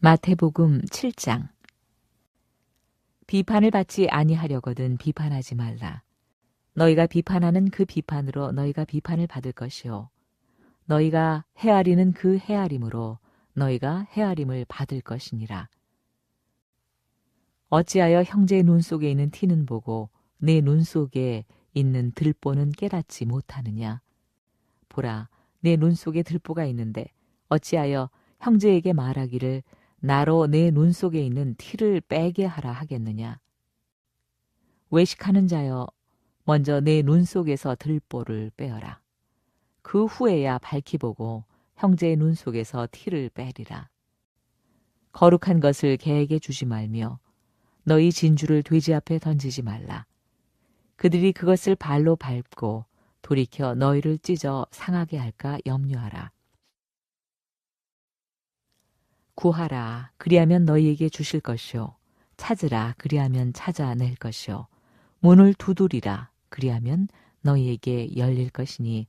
마태복음 7장. 비판을 받지 아니하려거든 비판하지 말라. 너희가 비판하는 그 비판으로 너희가 비판을 받을 것이요 너희가 헤아리는 그 헤아림으로 너희가 헤아림을 받을 것이니라. 어찌하여 형제의 눈 속에 있는 티는 보고 내 눈 속에 있는 들보는 깨닫지 못하느냐. 보라, 내 눈 속에 들보가 있는데 어찌하여 형제에게 말하기를 나로 내 눈 속에 있는 티를 빼게 하라 하겠느냐. 외식하는 자여, 먼저 내 눈 속에서 들보를 빼어라. 그 후에야 밝히 보고 형제의 눈 속에서 티를 빼리라. 거룩한 것을 개에게 주지 말며 너희 진주를 돼지 앞에 던지지 말라. 그들이 그것을 발로 밟고 돌이켜 너희를 찢어 상하게 할까 염려하라. 구하라, 그리하면 너희에게 주실 것이요 찾으라, 그리하면 찾아낼 것이요 문을 두드리라, 그리하면 너희에게 열릴 것이니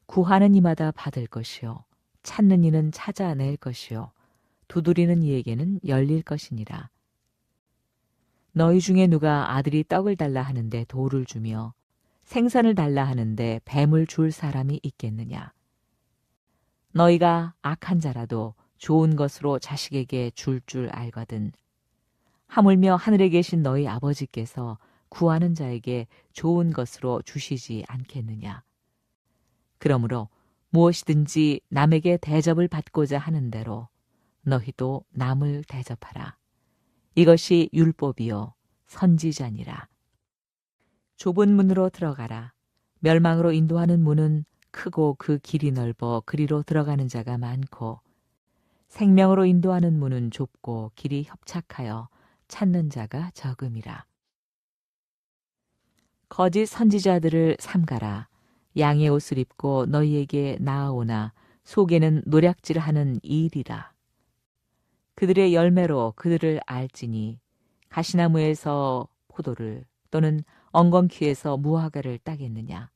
구하는 이마다 받을 것이요 찾는 이는 찾아낼 것이요 두드리는 이에게는 열릴 것이니라. 너희 중에 누가 아들이 떡을 달라 하는데 돌을 주며 생선을 달라 하는데 뱀을 줄 사람이 있겠느냐. 너희가 악한 자라도 좋은 것으로 자식에게 줄 알거든. 하물며 하늘에 계신 너희 아버지께서 구하는 자에게 좋은 것으로 주시지 않겠느냐. 그러므로 무엇이든지 남에게 대접을 받고자 하는 대로 너희도 남을 대접하라. 이것이 율법이요 선지자니라. 좁은 문으로 들어가라. 멸망으로 인도하는 문은 크고 그 길이 넓어 그리로 들어가는 자가 많고 생명으로 인도하는 문은 좁고 길이 협착하여 찾는 자가 적음이라. 거짓 선지자들을 삼가라. 양의 옷을 입고 너희에게 나아오나 속에는 노략질하는 일이라. 그들의 열매로 그들을 알지니 가시나무에서 포도를 또는 엉겅퀴에서 무화과를 따겠느냐.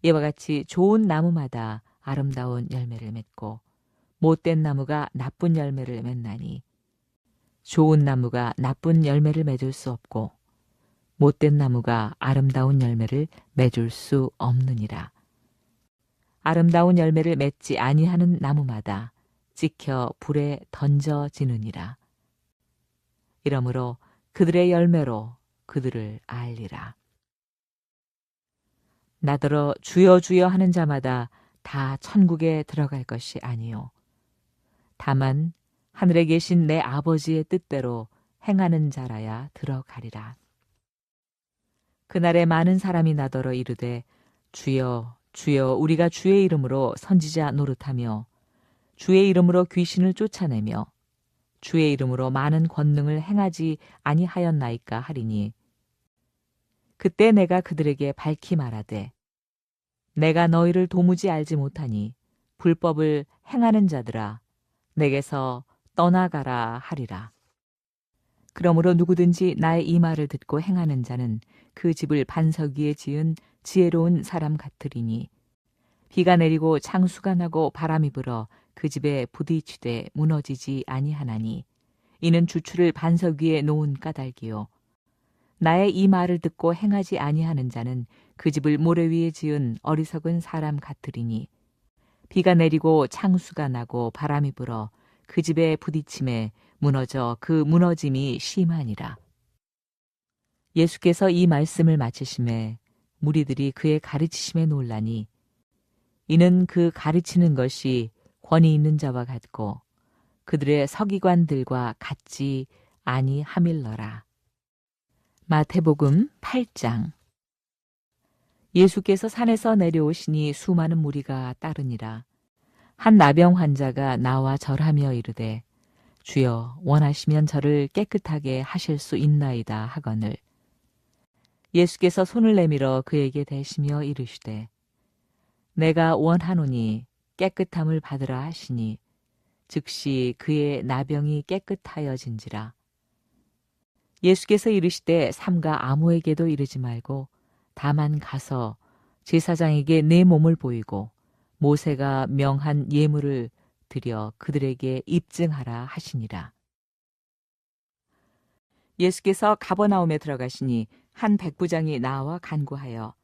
이와 같이 좋은 나무마다 아름다운 열매를 맺고 못된 나무가 나쁜 열매를 맺나니 좋은 나무가 나쁜 열매를 맺을 수 없고 못된 나무가 아름다운 열매를 맺을 수 없느니라. 아름다운 열매를 맺지 아니하는 나무마다 찍혀 불에 던져지느니라. 이러므로 그들의 열매로 그들을 알리라. 나더러 주여 주여 하는 자마다 다 천국에 들어갈 것이 아니요 다만 하늘에 계신 내 아버지의 뜻대로 행하는 자라야 들어가리라. 그날에 많은 사람이 나더러 이르되 주여 주여 우리가 주의 이름으로 선지자 노릇하며 주의 이름으로 귀신을 쫓아내며 주의 이름으로 많은 권능을 행하지 아니하였나이까 하리니 그때 내가 그들에게 밝히 말하되 내가 너희를 도무지 알지 못하니 불법을 행하는 자들아 내게서 떠나가라 하리라. 그러므로 누구든지 나의 이 말을 듣고 행하는 자는 그 집을 반석 위에 지은 지혜로운 사람 같으리니 비가 내리고 창수가 나고 바람이 불어 그 집에 부딪히되 무너지지 아니하나니 이는 주추를 반석 위에 놓은 까닭이요 나의 이 말을 듣고 행하지 아니하는 자는 그 집을 모래 위에 지은 어리석은 사람 같으리니 비가 내리고 창수가 나고 바람이 불어 그 집에 부딪힘에 무너져 그 무너짐이 심하니라. 예수께서 이 말씀을 마치심에 무리들이 그의 가르치심에 놀라니 이는 그 가르치는 것이 권위 있는 자와 같고 그들의 서기관들과 같지 아니함일러라. 마태복음 8장. 예수께서 산에서 내려오시니 수많은 무리가 따르니라. 한 나병 환자가 나와 절하며 이르되 주여 원하시면 저를 깨끗하게 하실 수 있나이다 하거늘 예수께서 손을 내밀어 그에게 대시며 이르시되 내가 원하노니 깨끗함을 받으라 하시니 즉시 그의 나병이 깨끗하여진지라. 예수께서 이르시되 삼가 아무에게도 이르지 말고 다만 가서 제사장에게 내 몸을 보이고 모세가 명한 예물을 엎드려 그들에게 입증하라 하시니라. 예수께서 가버나움에 들어가시니 한 백부장이 나와 간구하여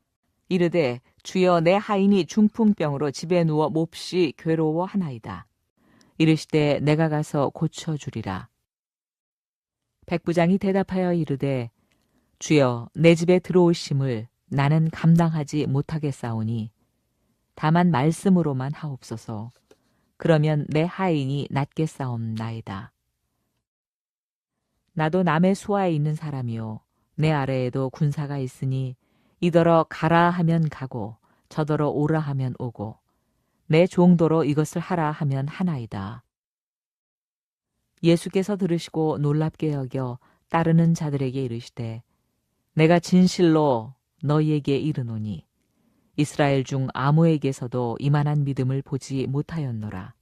이르되 주여 내 하인이 중풍병으로 집에 누워 몹시 괴로워하나이다. 이르시되 내가 가서 고쳐주리라. 백부장이 대답하여 이르되 주여 내 집에 들어오심을 나는 감당하지 못하겠사오니 다만 말씀으로만 하옵소서. 그러면 내 하인이 낫겠사옵나이다. 나도 남의 수하에 있는 사람이요 내 아래에도 군사가 있으니 이더러 가라 하면 가고 저더러 오라 하면 오고 내 종도로 이것을 하라 하면 하나이다. 예수께서 들으시고 놀랍게 여겨 따르는 자들에게 이르시되 내가 진실로 너희에게 이르노니 이스라엘 중 아무에게서도 이만한 믿음을 보지 못하였노라.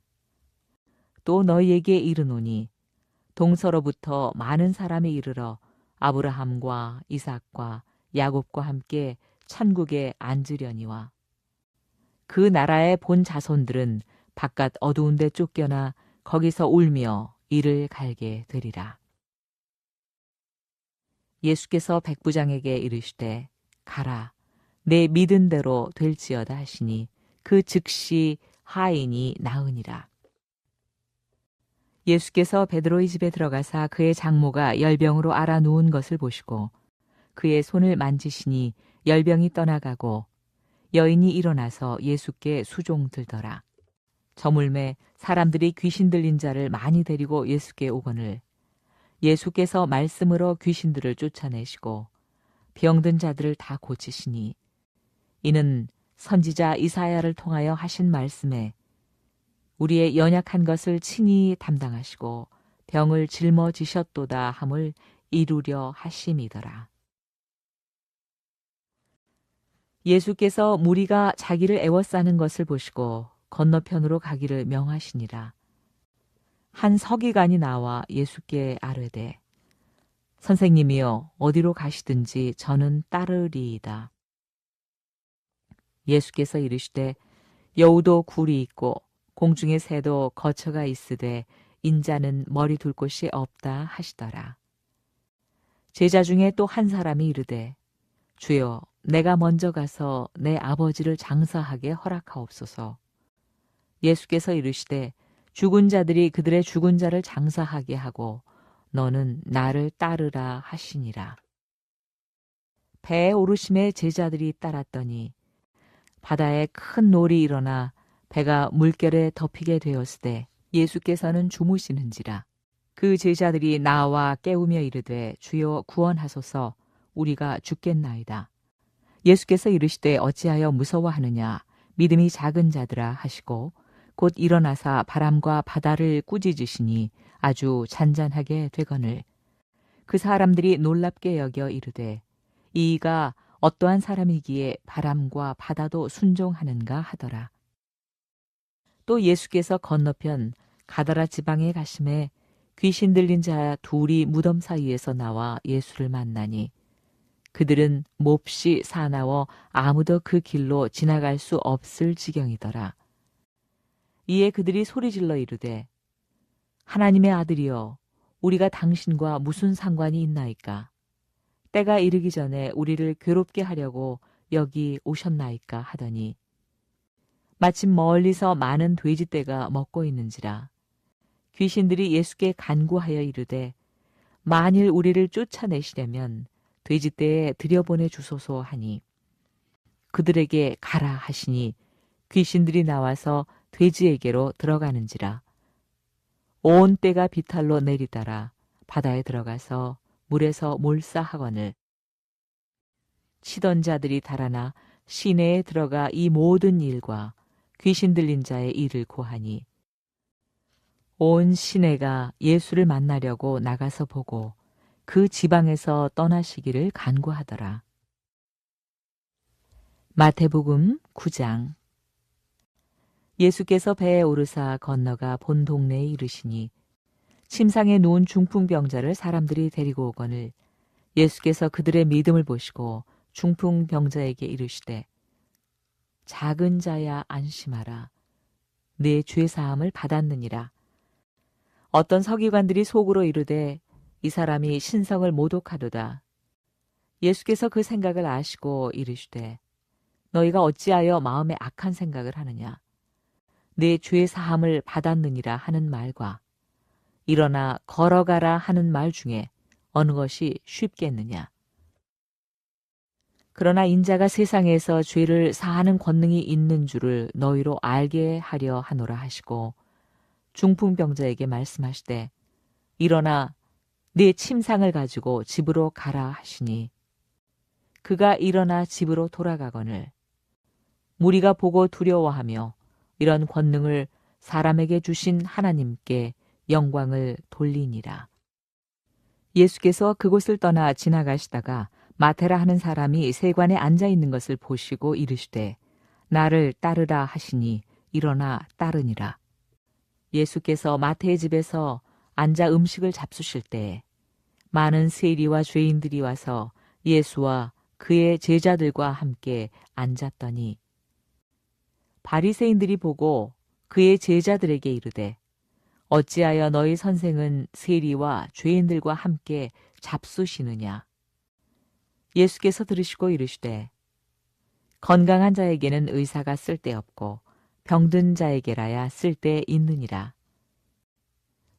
또 너희에게 이르노니 동서로부터 많은 사람이 이르러 아브라함과 이삭과 야곱과 함께 천국에 앉으려니와 그 나라의 본 자손들은 바깥 어두운 데 쫓겨나 거기서 울며 이를 갈게 되리라. 예수께서 백부장에게 이르시되 가라 내 믿은 대로 될지어다 하시니 그 즉시 하인이 나으니라. 예수께서 베드로의 집에 들어가사 그의 장모가 열병으로 앓아 누운 것을 보시고 그의 손을 만지시니 열병이 떠나가고 여인이 일어나서 예수께 수종들더라. 저물매 사람들이 귀신 들린 자를 많이 데리고 예수께 오거늘 예수께서 말씀으로 귀신들을 쫓아내시고 병든 자들을 다 고치시니 이는 선지자 이사야를 통하여 하신 말씀에 우리의 연약한 것을 친히 담당하시고 병을 짊어지셨도다 함을 이루려 하심이더라. 예수께서 무리가 자기를 애워싸는 것을 보시고 건너편으로 가기를 명하시니라. 한 서기관이 나와 예수께 아뢰되 선생님이여 어디로 가시든지 저는 따르리이다. 예수께서 이르시되 여우도 굴이 있고 공중의 새도 거처가 있으되 인자는 머리 둘 곳이 없다 하시더라. 제자 중에 또 한 사람이 이르되 주여 내가 먼저 가서 내 아버지를 장사하게 허락하옵소서. 예수께서 이르시되 죽은 자들이 그들의 죽은 자를 장사하게 하고 너는 나를 따르라 하시니라. 배에 오르심에 제자들이 따랐더니 바다에 큰 놀이 일어나 배가 물결에 덮이게 되었으되 예수께서는 주무시는지라. 그 제자들이 나와 깨우며 이르되 주여 구원하소서 우리가 죽겠나이다. 예수께서 이르시되 어찌하여 무서워하느냐 믿음이 작은 자들아 하시고 곧 일어나사 바람과 바다를 꾸짖으시니 아주 잔잔하게 되거늘 그 사람들이 놀랍게 여겨 이르되 이가 어떠한 사람이기에 바람과 바다도 순종하는가 하더라. 또 예수께서 건너편 가다라 지방에 가심에 귀신 들린 자 둘이 무덤 사이에서 나와 예수를 만나니 그들은 몹시 사나워 아무도 그 길로 지나갈 수 없을 지경이더라. 이에 그들이 소리질러 이르되 하나님의 아들이여 우리가 당신과 무슨 상관이 있나이까? 때가 이르기 전에 우리를 괴롭게 하려고 여기 오셨나이까 하더니 마침 멀리서 많은 돼지떼가 먹고 있는지라. 귀신들이 예수께 간구하여 이르되 만일 우리를 쫓아내시려면 돼지떼에 들여보내 주소서 하니 그들에게 가라 하시니 귀신들이 나와서 돼지에게로 들어가는지라. 온 떼가 비탈로 내리다라 바다에 들어가서 물에서 몰사하거늘 치던 자들이 달아나 시내에 들어가 이 모든 일과 귀신 들린 자의 일을 고하니 온 시내가 예수를 만나려고 나가서 보고 그 지방에서 떠나시기를 간구하더라. 마태복음 9장. 예수께서 배에 오르사 건너가 본 동네에 이르시니 침상에 누운 중풍병자를 사람들이 데리고 오거늘 예수께서 그들의 믿음을 보시고 중풍병자에게 이르시되 작은 자야 안심하라 내 죄 사함을 받았느니라. 어떤 서기관들이 속으로 이르되 이 사람이 신성을 모독하도다. 예수께서 그 생각을 아시고 이르시되 너희가 어찌하여 마음에 악한 생각을 하느냐. 내 죄 사함을 받았느니라 하는 말과 일어나 걸어가라 하는 말 중에 어느 것이 쉽겠느냐. 그러나 인자가 세상에서 죄를 사하는 권능이 있는 줄을 너희로 알게 하려 하노라 하시고 중풍병자에게 말씀하시되 일어나 네 침상을 가지고 집으로 가라 하시니 그가 일어나 집으로 돌아가거늘 무리가 보고 두려워하며 이런 권능을 사람에게 주신 하나님께 영광을 돌리니라. 예수께서 그곳을 떠나 지나가시다가 마테라 하는 사람이 세관에 앉아 있는 것을 보시고 이르시되 나를 따르라 하시니 일어나 따르니라. 예수께서 마태의 집에서 앉아 음식을 잡수실 때에 많은 세리와 죄인들이 와서 예수와 그의 제자들과 함께 앉았더니 바리새인들이 보고 그의 제자들에게 이르되 어찌하여 너희 선생은 세리와 죄인들과 함께 잡수시느냐. 예수께서 들으시고 이르시되 건강한 자에게는 의사가 쓸데없고 병든 자에게라야 쓸데 있느니라.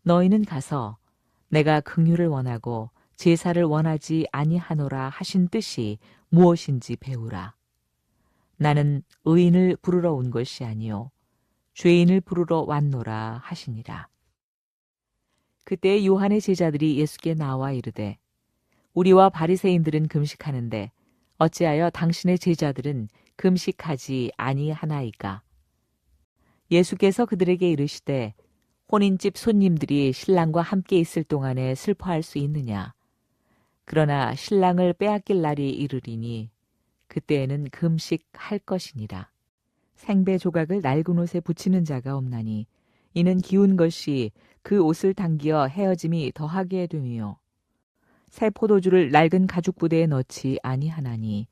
너희는 가서 내가 긍휼을 원하고 제사를 원하지 아니하노라 하신 뜻이 무엇인지 배우라. 나는 의인을 부르러 온 것이 아니요 죄인을 부르러 왔노라 하시니라. 그때 요한의 제자들이 예수께 나와 이르되 우리와 바리새인들은 금식하는데 어찌하여 당신의 제자들은 금식하지 아니하나이까. 예수께서 그들에게 이르시되 혼인집 손님들이 신랑과 함께 있을 동안에 슬퍼할 수 있느냐. 그러나 신랑을 빼앗길 날이 이르리니 그때에는 금식할 것이니라. 생배 조각을 낡은 옷에 붙이는 자가 없나니 이는 기운 것이 그 옷을 당기어 헤어짐이 더하게 됨이요. 새 포도주를 낡은 가죽 부대에 넣지 아니하나니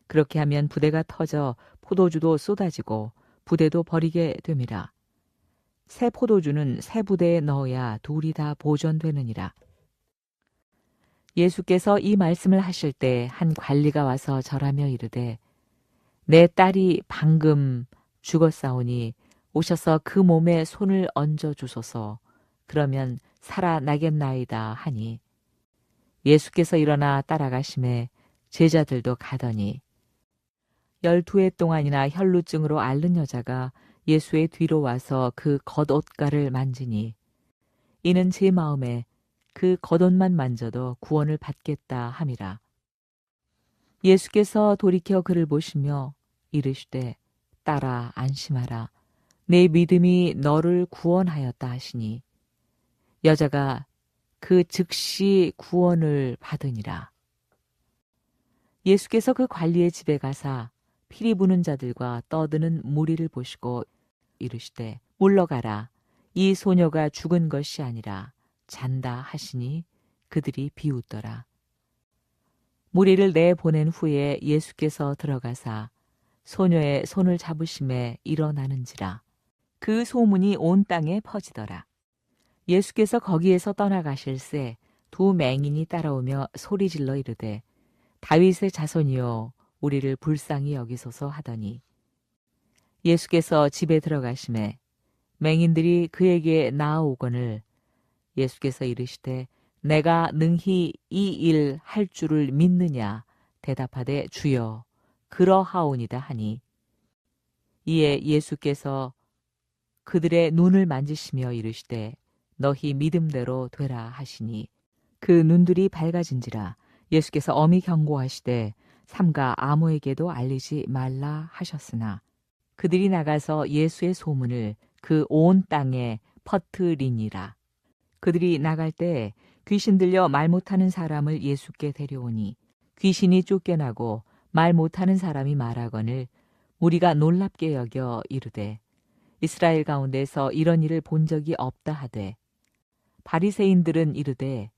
그렇게 하면 부대가 터져 포도주도 쏟아지고 부대도 버리게 됨이라. 새 포도주는 새 부대에 넣어야 둘이 다 보존되느니라. 예수께서 이 말씀을 하실 때 한 관리가 와서 절하며 이르되 내 딸이 방금 죽었사오니 오셔서 그 몸에 손을 얹어 주소서. 그러면 살아나겠나이다 하니 예수께서 일어나 따라가심에 제자들도 가더니 12해 동안이나 혈루증으로 앓는 여자가 예수의 뒤로 와서 그 겉옷가를 만지니 이는 제 마음에 그 겉옷만 만져도 구원을 받겠다 함이라. 예수께서 돌이켜 그를 보시며 이르시되 딸아 안심하라. 내 믿음이 너를 구원하였다 하시니 여자가 그 즉시 구원을 받으니라. 예수께서 그 관리의 집에 가사 피리 부는 자들과 떠드는 무리를 보시고 이르시되 물러가라. 이 소녀가 죽은 것이 아니라 잔다 하시니 그들이 비웃더라. 무리를 내보낸 후에 예수께서 들어가사 소녀의 손을 잡으심에 일어나는지라. 그 소문이 온 땅에 퍼지더라. 예수께서 거기에서 떠나가실새 두 맹인이 따라오며 소리질러 이르되 다윗의 자손이여 우리를 불쌍히 여기소서 하더니 예수께서 집에 들어가심에 맹인들이 그에게 나아오거늘 예수께서 이르시되 내가 능히 이 일 할 줄을 믿느냐 대답하되 주여 그러하오니다 하니 이에 예수께서 그들의 눈을 만지시며 이르시되 너희 믿음대로 되라 하시니 그 눈들이 밝아진지라. 예수께서 엄히 경고하시되 삼가 아무에게도 알리지 말라 하셨으나 그들이 나가서 예수의 소문을 그 온 땅에 퍼뜨리니라. 그들이 나갈 때 귀신 들려 말 못하는 사람을 예수께 데려오니 귀신이 쫓겨나고 말 못하는 사람이 말하거늘 우리가 놀랍게 여겨 이르되 이스라엘 가운데서 이런 일을 본 적이 없다 하되 바리새인들은 이르되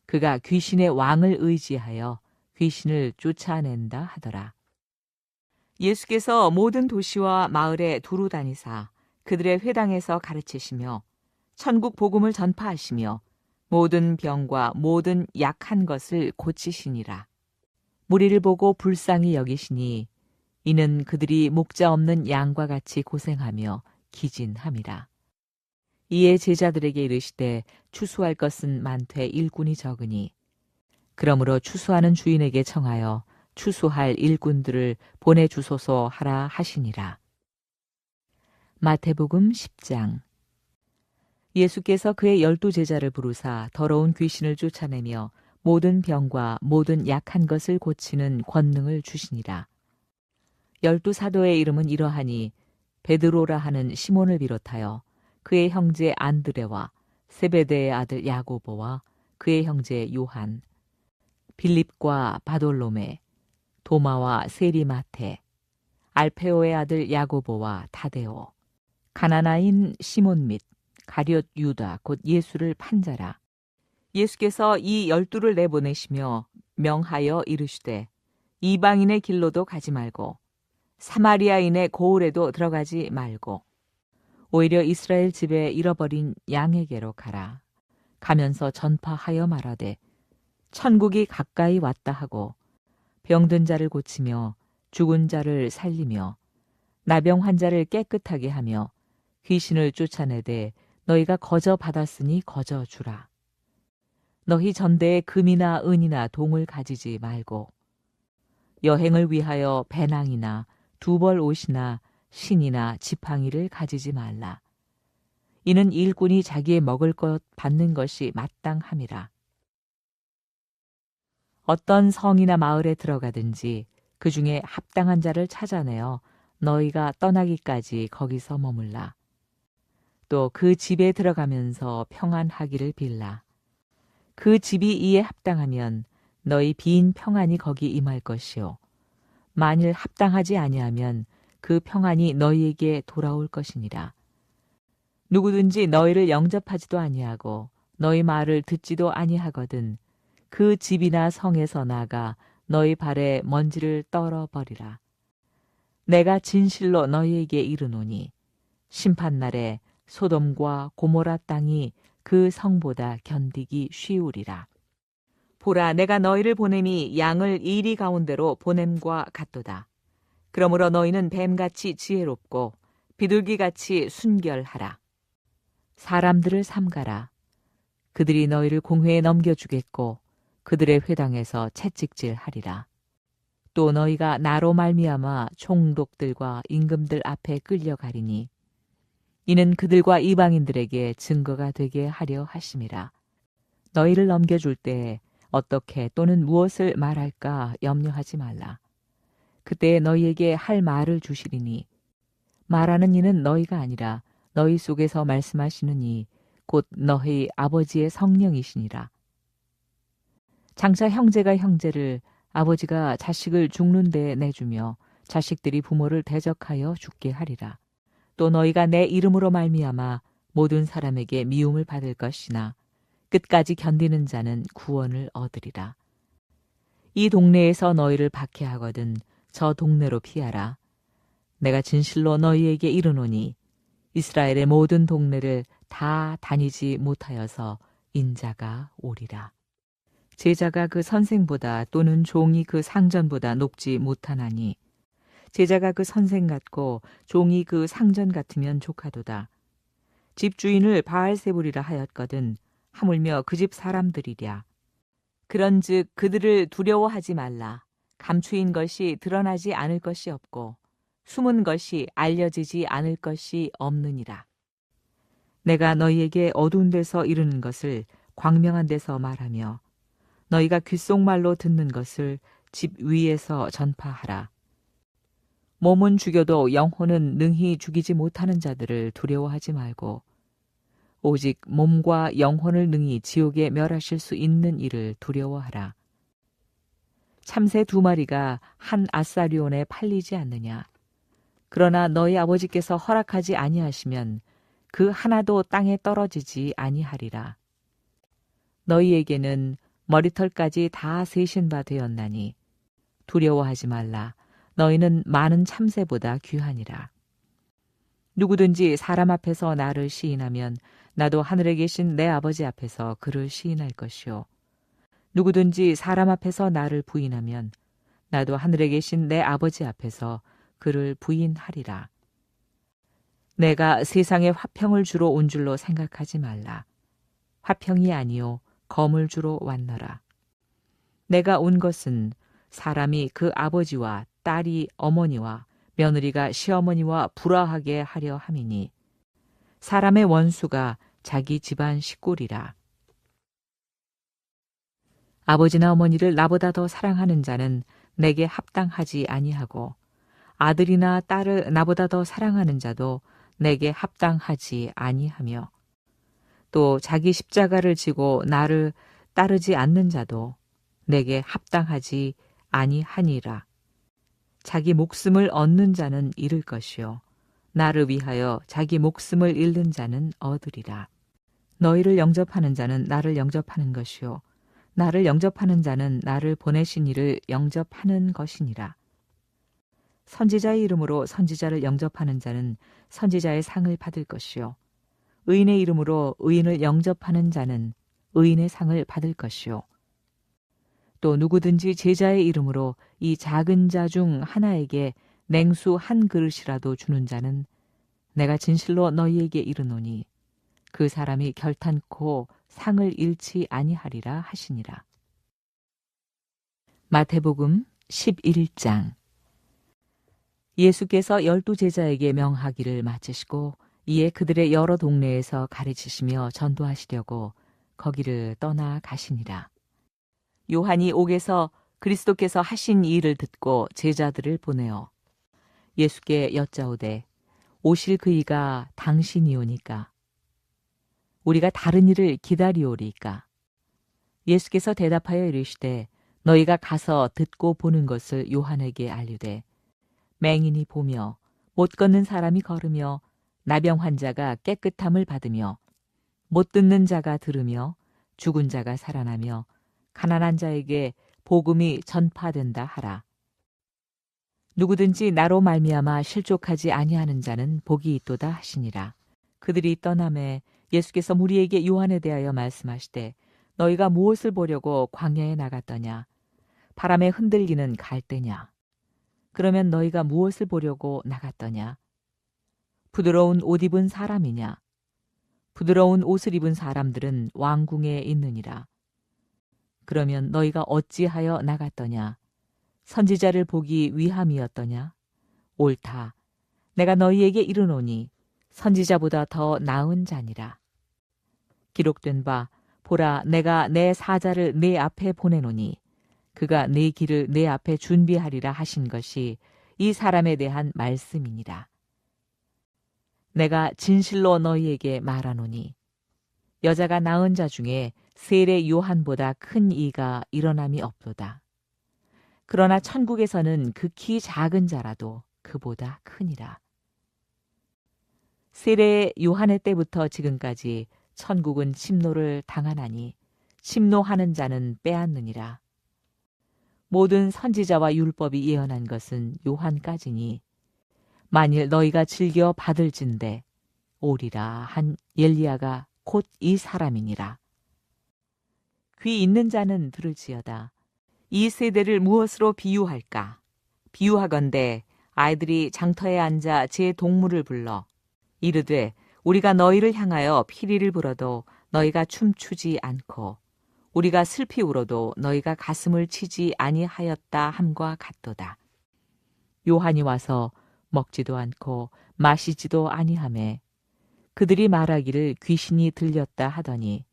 그가 귀신의 왕을 의지하여 귀신을 쫓아낸다 하더라. 예수께서 모든 도시와 마을에 두루 다니사 그들의 회당에서 가르치시며 천국 복음을 전파하시며 모든 병과 모든 약한 것을 고치시니라. 무리를 보고 불쌍히 여기시니 이는 그들이 목자 없는 양과 같이 고생하며 기진함이라. 이에 제자들에게 이르시되 추수할 것은 많되 일꾼이 적으니 그러므로 추수하는 주인에게 청하여 추수할 일꾼들을 보내주소서 하라 하시니라. 마태복음 10장. 예수께서 그의 12제자를 부르사 더러운 귀신을 쫓아내며 모든 병과 모든 약한 것을 고치는 권능을 주시니라. 12사도의 이름은 이러하니 베드로라 하는 시몬을 비롯하여 그의 형제 안드레와 세베대의 아들 야고보와 그의 형제 요한, 빌립과 바돌로메, 도마와 세리마테, 알페오의 아들 야고보와 타데오, 가나나인 시몬 및 가룟 유다 곧 예수를 판자라. 예수께서 이 12를 내보내시며 명하여 이르시되 이방인의 길로도 가지 말고 사마리아인의 고을에도 들어가지 말고 오히려 이스라엘 집에 잃어버린 양에게로 가라. 가면서 전파하여 말하되 천국이 가까이 왔다 하고 병든 자를 고치며 죽은 자를 살리며 나병 환자를 깨끗하게 하며 귀신을 쫓아내되 너희가 거저 받았으니 거저 주라. 너희 전대에 금이나 은이나 동을 가지지 말고 여행을 위하여 배낭이나 두벌 옷이나 신이나 지팡이를 가지지 말라. 이는 일꾼이 자기의 먹을 것 받는 것이 마땅함이라. 어떤 성이나 마을에 들어가든지 그 중에 합당한 자를 찾아내어 너희가 떠나기까지 거기서 머물라. 또 그 집에 들어가면서 평안하기를 빌라. 그 집이 이에 합당하면 너희 빈 평안이 거기 임할 것이요 만일 합당하지 아니하면 그 평안이 너희에게 돌아올 것이니라. 누구든지 너희를 영접하지도 아니하고 너희 말을 듣지도 아니하거든 그 집이나 성에서 나가 너희 발에 먼지를 떨어버리라. 내가 진실로 너희에게 이르노니 심판날에 소돔과 고모라 땅이 그 성보다 견디기 쉬우리라. 보라, 내가 너희를 보냄이 양을 이리 가운데로 보냄과 같도다. 그러므로 너희는 뱀같이 지혜롭고 비둘기같이 순결하라. 사람들을 삼가라. 그들이 너희를 공회에 넘겨주겠고 그들의 회당에서 채찍질하리라. 또 너희가 나로 말미암아 총독들과 임금들 앞에 끌려가리니 이는 그들과 이방인들에게 증거가 되게 하려 하심이라. 너희를 넘겨줄 때에 어떻게 또는 무엇을 말할까 염려하지 말라. 그때 너희에게 할 말을 주시리니 말하는 이는 너희가 아니라 너희 속에서 말씀하시는 이 곧 너희 아버지의 성령이시니라. 장차 형제가 형제를 아버지가 자식을 죽는 데에 내주며 자식들이 부모를 대적하여 죽게 하리라. 또 너희가 내 이름으로 말미암아 모든 사람에게 미움을 받을 것이나 끝까지 견디는 자는 구원을 얻으리라. 이 동네에서 너희를 박해하거든 저 동네로 피하라. 내가 진실로 너희에게 이르노니 이스라엘의 모든 동네를 다 다니지 못하여서 인자가 오리라. 제자가 그 선생보다 또는 종이 그 상전보다 높지 못하나니 제자가 그 선생 같고 종이 그 상전 같으면 족하도다. 집주인을 바알세불이라 하였거든 하물며 그 집 사람들이랴. 그런즉 그들을 두려워하지 말라. 감추인 것이 드러나지 않을 것이 없고 숨은 것이 알려지지 않을 것이 없느니라. 내가 너희에게 어두운 데서 이르는 것을 광명한 데서 말하며 너희가 귓속말로 듣는 것을 집 위에서 전파하라. 몸은 죽여도 영혼은 능히 죽이지 못하는 자들을 두려워하지 말고 오직 몸과 영혼을 능히 지옥에 멸하실 수 있는 이를 두려워하라. 참새 2마리가 한 아사리온에 팔리지 않느냐. 그러나 너희 아버지께서 허락하지 아니하시면 그 하나도 땅에 떨어지지 아니하리라. 너희에게는 머리털까지 다 세신 바 되었나니 두려워하지 말라. 너희는 많은 참새보다 귀하니라. 누구든지 사람 앞에서 나를 시인하면 나도 하늘에 계신 내 아버지 앞에서 그를 시인할 것이요. 누구든지 사람 앞에서 나를 부인하면 나도 하늘에 계신 내 아버지 앞에서 그를 부인하리라. 내가 세상에 화평을 주러 온 줄로 생각하지 말라. 화평이 아니요 검을 주러 왔노라. 내가 온 것은 사람이 그 아버지와 딸이 어머니와 며느리가 시어머니와 불화하게 하려 함이니 사람의 원수가 자기 집안 식구리라. 아버지나 어머니를 나보다 더 사랑하는 자는 내게 합당하지 아니하고 아들이나 딸을 나보다 더 사랑하는 자도 내게 합당하지 아니하며 또 자기 십자가를 지고 나를 따르지 않는 자도 내게 합당하지 아니하니라. 자기 목숨을 얻는 자는 잃을 것이요 나를 위하여 자기 목숨을 잃는 자는 얻으리라. 너희를 영접하는 자는 나를 영접하는 것이요 나를 영접하는 자는 나를 보내신 이를 영접하는 것이니라. 선지자의 이름으로 선지자를 영접하는 자는 선지자의 상을 받을 것이요 의인의 이름으로 의인을 영접하는 자는 의인의 상을 받을 것이요 또 누구든지 제자의 이름으로 이 작은 자 중 하나에게 냉수 한 그릇이라도 주는 자는 내가 진실로 너희에게 이르노니 그 사람이 결탄코 상을 잃지 아니하리라 하시니라. 마태복음 11장. 예수께서 12 제자에게 명하기를 마치시고 이에 그들의 여러 동네에서 가르치시며 전도하시려고 거기를 떠나 가시니라. 요한이 옥에서 그리스도께서 하신 일을 듣고 제자들을 보내어 예수께 여짜오되 오실 그이가 당신이오니까 우리가 다른 일을 기다리오리까. 예수께서 대답하여 이르시되 너희가 가서 듣고 보는 것을 요한에게 알리되 맹인이 보며 못 걷는 사람이 걸으며 나병 환자가 깨끗함을 받으며 못 듣는 자가 들으며 죽은 자가 살아나며 가난한 자에게 복음이 전파된다 하라. 누구든지 나로 말미암아 실족하지 아니하는 자는 복이 있도다 하시니라. 그들이 떠나매 예수께서 무리에게 요한에 대하여 말씀하시되 너희가 무엇을 보려고 광야에 나갔더냐? 바람에 흔들리는 갈대냐? 그러면 너희가 무엇을 보려고 나갔더냐? 부드러운 옷 입은 사람이냐? 부드러운 옷을 입은 사람들은 왕궁에 있느니라. 그러면 너희가 어찌하여 나갔더냐? 선지자를 보기 위함이었더냐? 옳다. 내가 너희에게 이르노니 선지자보다 더 나은 자니라. 기록된 바 보라 내가 내 사자를 네 앞에 보내노니 그가 네 길을 내 앞에 준비하리라 하신 것이 이 사람에 대한 말씀이니라. 내가 진실로 너희에게 말하노니 여자가 낳은 자 중에 세례 요한보다 큰 이가 일어남이 없도다. 그러나 천국에서는 극히 작은 자라도 그보다 크니라. 세례 요한의 때부터 지금까지 천국은 침노를 당하나니 침노하는 자는 빼앗느니라. 모든 선지자와 율법이 예언한 것은 요한까지니 만일 너희가 즐겨 받을진대 오리라 한 엘리야가 곧 이 사람이니라. 귀 있는 자는 들을지어다. 이 세대를 무엇으로 비유할까? 비유하건대 아이들이 장터에 앉아 제 동물을 불러 이르되 우리가 너희를 향하여 피리를 불어도 너희가 춤추지 않고 우리가 슬피 울어도 너희가 가슴을 치지 아니하였다 함과 같도다. 요한이 와서 먹지도 않고 마시지도 아니하매 그들이 말하기를 귀신이 들렸다 하더니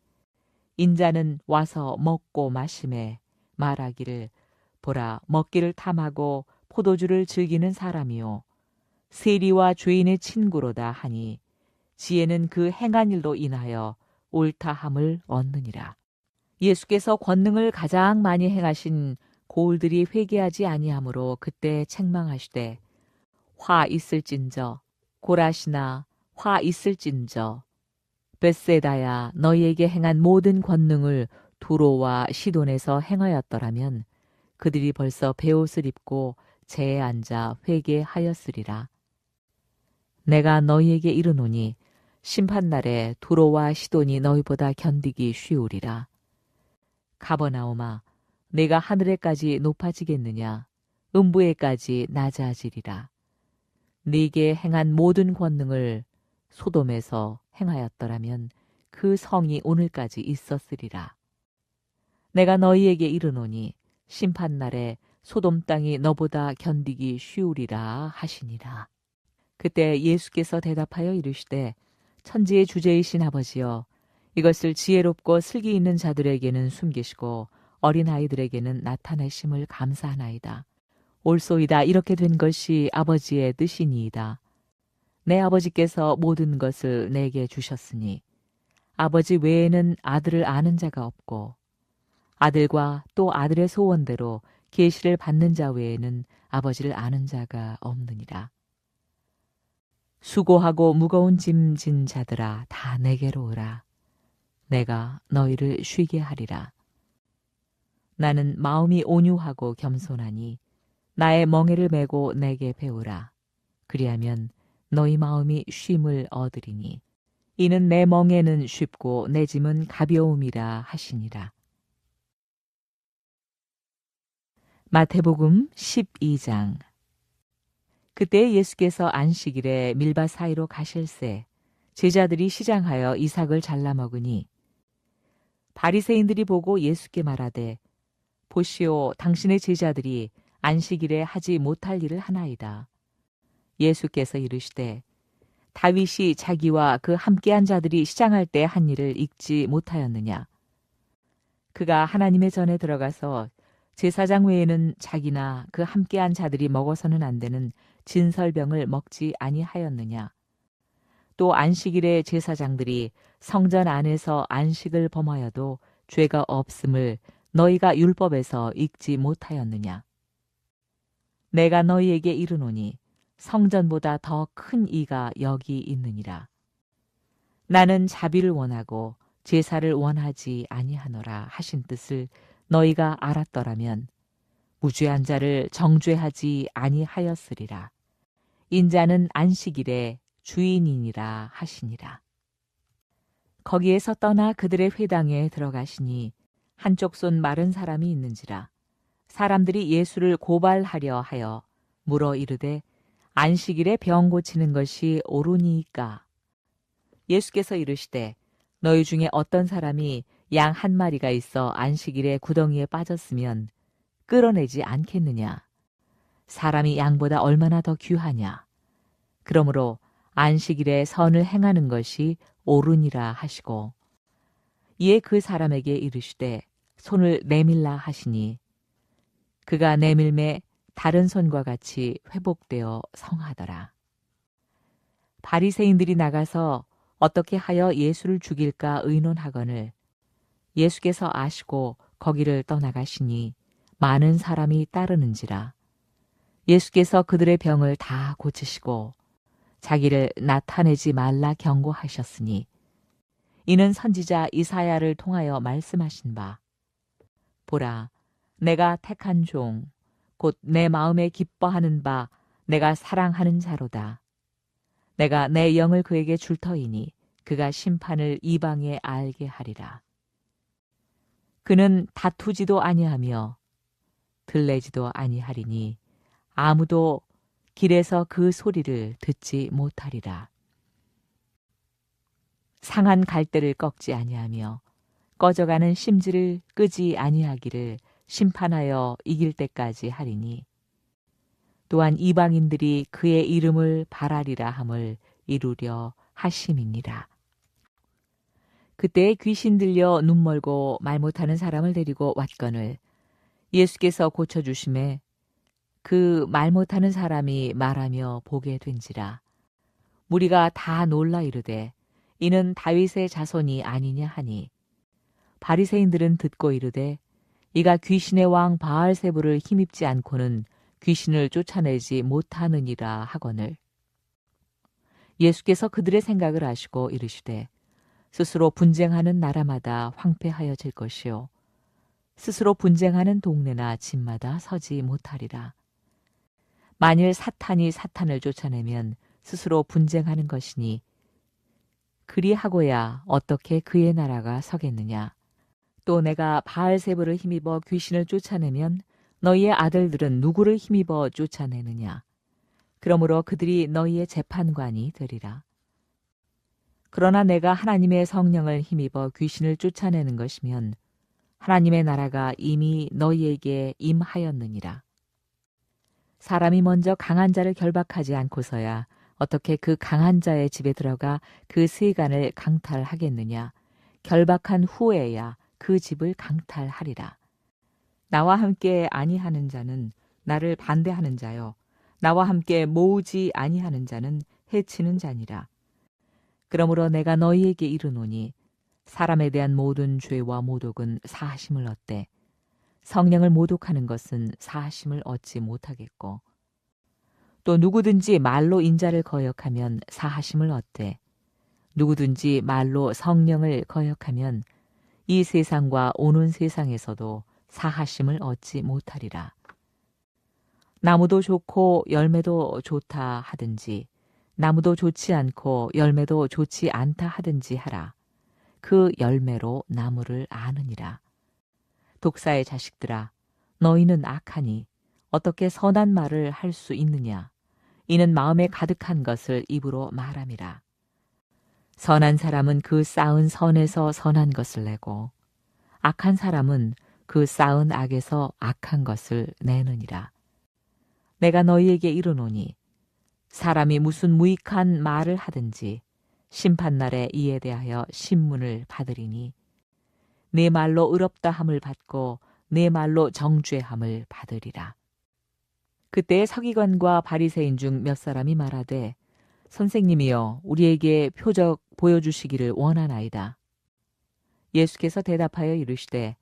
인자는 와서 먹고 마시매 말하기를 보라 먹기를 탐하고 포도주를 즐기는 사람이요 세리와 죄인의 친구로다 하니 지혜는 그 행한 일로 인하여 옳다함을 얻느니라. 예수께서 권능을 가장 많이 행하신 고을들이 회개하지 아니하므로 그때 책망하시되 화 있을진저 고라시나 화 있을진저 벳세다야 너희에게 행한 모든 권능을 두로와 시돈에서 행하였더라면 그들이 벌써 베옷을 입고 재에 앉아 회개하였으리라. 내가 너희에게 이르노니 심판날에 두로와 시돈이 너희보다 견디기 쉬우리라. 가버나움아, 내가 하늘에까지 높아지겠느냐? 음부에까지 낮아지리라. 네게 행한 모든 권능을 소돔에서 행하였더라면 그 성이 오늘까지 있었으리라. 내가 너희에게 이르노니 심판날에 소돔 땅이 너보다 견디기 쉬우리라 하시니라. 그때 예수께서 대답하여 이르시되 천지의 주제이신 아버지여, 이것을 지혜롭고 슬기 있는 자들에게는 숨기시고 어린아이들에게는 나타내심을 감사하나이다. 옳소이다. 이렇게 된 것이 아버지의 뜻이니이다. 내 아버지께서 모든 것을 내게 주셨으니 아버지 외에는 아들을 아는 자가 없고 아들과 또 아들의 소원대로 계시를 받는 자 외에는 아버지를 아는 자가 없느니라. 수고하고 무거운 짐 진 자들아, 다 내게로 오라. 내가 너희를 쉬게 하리라. 나는 마음이 온유하고 겸손하니 나의 멍에를 메고 내게 배우라. 그리하면 너희 마음이 쉼을 얻으리니 이는 내 멍에는 쉽고 내 짐은 가벼움이라 하시니라. 마태복음 12장. 그때 예수께서 안식일에 밀밭 사이로 가실새 제자들이 시장하여 이삭을 잘라 먹으니 바리새인들이 보고 예수께 말하되 보시오, 당신의 제자들이 안식일에 하지 못할 일을 하나이다. 예수께서 이르시되 다윗이 자기와 그 함께한 자들이 시장할 때 한 일을 읽지 못하였느냐? 그가 하나님의 전에 들어가서 제사장 외에는 자기나 그 함께한 자들이 먹어서는 안 되는 진설병을 먹지 아니하였느냐? 또 안식일에 제사장들이 성전 안에서 안식을 범하여도 죄가 없음을 너희가 율법에서 읽지 못하였느냐? 내가 너희에게 이르노니 성전보다 더 큰 이가 여기 있느니라. 나는 자비를 원하고 제사를 원하지 아니하노라 하신 뜻을 너희가 알았더라면 무죄한 자를 정죄하지 아니하였으리라. 인자는 안식일의 주인이니라 하시니라. 거기에서 떠나 그들의 회당에 들어가시니 한쪽 손 마른 사람이 있는지라. 사람들이 예수를 고발하려 하여 물어 이르되 안식일에 병 고치는 것이 옳으니이까? 예수께서 이르시되 너희 중에 어떤 사람이 양 한 마리가 있어 안식일에 구덩이에 빠졌으면 끌어내지 않겠느냐? 사람이 양보다 얼마나 더 귀하냐? 그러므로 안식일에 선을 행하는 것이 옳으니라 하시고 이에 그 사람에게 이르시되 손을 내밀라 하시니 그가 내밀매 다른 손과 같이 회복되어 성하더라. 바리새인들이 나가서 어떻게 하여 예수를 죽일까 의논하거늘 예수께서 아시고 거기를 떠나가시니 많은 사람이 따르는지라. 예수께서 그들의 병을 다 고치시고 자기를 나타내지 말라 경고하셨으니 이는 선지자 이사야를 통하여 말씀하신 바 보라, 내가 택한 종 곧 내 마음에 기뻐하는 바 내가 사랑하는 자로다. 내가 내 영을 그에게 줄 터이니 그가 심판을 이방에 알게 하리라. 그는 다투지도 아니하며 들레지도 아니하리니 아무도 길에서 그 소리를 듣지 못하리라. 상한 갈대를 꺾지 아니하며 꺼져가는 심지를 끄지 아니하기를 심판하여 이길 때까지 하리니 또한 이방인들이 그의 이름을 바라리라 함을 이루려 하심이니라. 그때 귀신 들려 눈 멀고 말 못하는 사람을 데리고 왔거늘 예수께서 고쳐주심에 그 말 못하는 사람이 말하며 보게 된지라. 무리가 다 놀라 이르되 이는 다윗의 자손이 아니냐 하니 바리새인들은 듣고 이르되 이가 귀신의 왕 바알세부를 힘입지 않고는 귀신을 쫓아내지 못하느니라 하거늘 예수께서 그들의 생각을 아시고 이르시되 스스로 분쟁하는 나라마다 황폐하여질 것이요 스스로 분쟁하는 동네나 집마다 서지 못하리라. 만일 사탄이 사탄을 쫓아내면 스스로 분쟁하는 것이니 그리하고야 어떻게 그의 나라가 서겠느냐. 또 내가 바알세불을 힘입어 귀신을 쫓아내면 너희의 아들들은 누구를 힘입어 쫓아내느냐. 그러므로 그들이 너희의 재판관이 되리라. 그러나 내가 하나님의 성령을 힘입어 귀신을 쫓아내는 것이면 하나님의 나라가 이미 너희에게 임하였느니라. 사람이 먼저 강한 자를 결박하지 않고서야 어떻게 그 강한 자의 집에 들어가 그 세간을 강탈하겠느냐. 결박한 후에야 그 집을 강탈하리라. 나와 함께 아니하는 자는 나를 반대하는 자요. 나와 함께 모으지 아니하는 자는 해치는 자니라. 그러므로 내가 너희에게 이르노니 사람에 대한 모든 죄와 모독은 사하심을 얻되 성령을 모독하는 것은 사하심을 얻지 못하겠고 또 누구든지 말로 인자를 거역하면 사하심을 얻되 누구든지 말로 성령을 거역하면 이 세상과 오는 세상에서도 사하심을 얻지 못하리라. 나무도 좋고 열매도 좋다 하든지 나무도 좋지 않고 열매도 좋지 않다 하든지 하라. 그 열매로 나무를 아느니라. 독사의 자식들아, 너희는 악하니 어떻게 선한 말을 할 수 있느냐? 이는 마음에 가득한 것을 입으로 말함이라. 선한 사람은 그 쌓은 선에서 선한 것을 내고 악한 사람은 그 쌓은 악에서 악한 것을 내느니라. 내가 너희에게 이르노니 사람이 무슨 무익한 말을 하든지 심판날에 이에 대하여 신문을 받으리니 내 말로 의롭다 함을 받고 내 말로 정죄함을 받으리라. 그때 서기관과 바리새인 중 몇 사람이 말하되 선생님이여 우리에게 표적 보여주시기를 원하나이다. 예수께서 대답하여 이르시되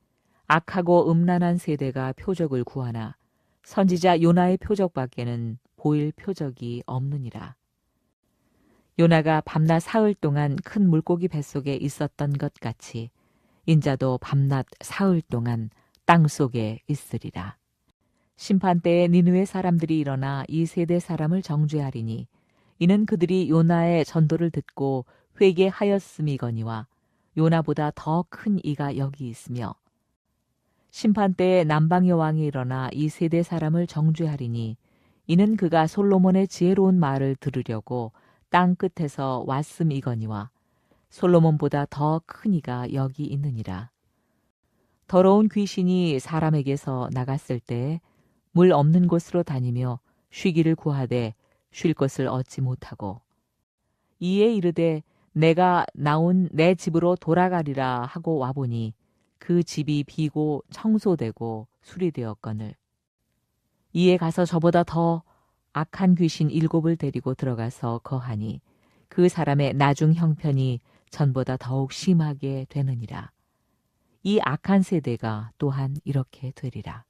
악하고 음란한 세대가 표적을 구하나 선지자 요나의 표적밖에는 보일 표적이 없느니라. 요나가 밤낮 사흘 동안 큰 물고기 뱃속에 있었던 것 같이 인자도 밤낮 사흘 동안 땅 속에 있으리라. 심판 때에 니느웨 사람들이 일어나 이 세대 사람을 정죄하리니 이는 그들이 요나의 전도를 듣고 회개하였음이거니와 요나보다 더 큰 이가 여기 있으며 심판 때에 남방의 왕이 일어나 이 세대 사람을 정죄하리니 이는 그가 솔로몬의 지혜로운 말을 들으려고 땅 끝에서 왔음이거니와 솔로몬보다 더 큰 이가 여기 있느니라. 더러운 귀신이 사람에게서 나갔을 때에 물 없는 곳으로 다니며 쉬기를 구하되 쉴 것을 얻지 못하고 이에 이르되 내가 나온 내 집으로 돌아가리라 하고 와보니 그 집이 비고 청소되고 수리되었거늘 이에 가서 저보다 더 악한 귀신 7을 데리고 들어가서 거하니 그 사람의 나중 형편이 전보다 더욱 심하게 되느니라. 이 악한 세대가 또한 이렇게 되리라.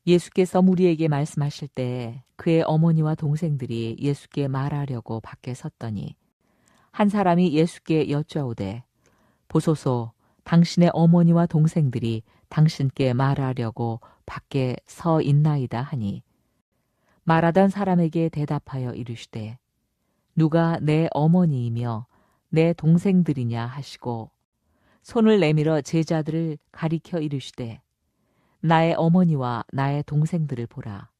예수께서 무리에게 말씀하실 때 그의 어머니와 동생들이 예수께 말하려고 밖에 섰더니 한 사람이 예수께 여쭈어오되 보소서 당신의 어머니와 동생들이 당신께 말하려고 밖에 서 있나이다 하니 말하던 사람에게 대답하여 이르시되 누가 내 어머니이며 내 동생들이냐 하시고 손을 내밀어 제자들을 가리켜 이르시되 나의 어머니와 나의 동생들을 보라.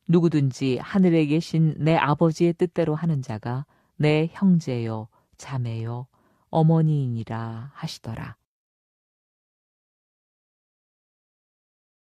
누구든지 하늘에 계신 내 아버지의 뜻대로 하는 자가 내 형제요 자매요 어머니이니라 하시더라.